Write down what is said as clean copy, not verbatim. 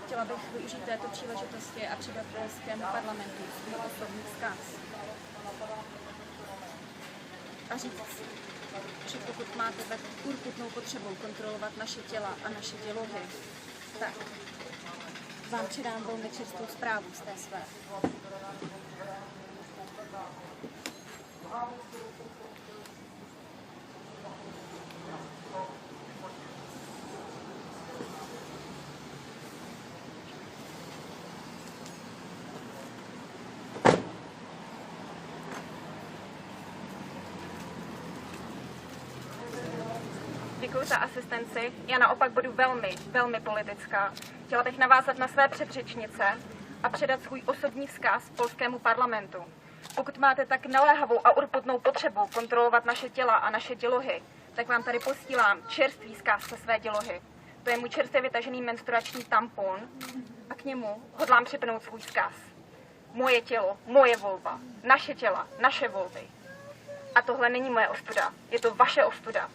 Chtěla bych využít této příležitosti a předat polskému parlamentu svůj osobní vzkaz. A říct si, že pokud máte tak urputnou potřebou kontrolovat naše těla a naše dělohy, tak vám předám velmi čerstvou zprávu z té své. Děkuji za asistenci. Já naopak budu velmi politická. Chtěla bych navázat na své předřečnice a předat svůj osobní vzkaz polskému parlamentu. Pokud máte tak naléhavou a urputnou potřebu kontrolovat naše těla a naše dělohy, tak vám tady posílám čerstvý vzkaz ze své dělohy. To je můj čerstvě vytažený menstruační tampon a k němu hodlám připnout svůj vzkaz. Moje tělo, moje volba, naše těla, naše volby. A tohle není moje ostuda, je to vaše ostuda.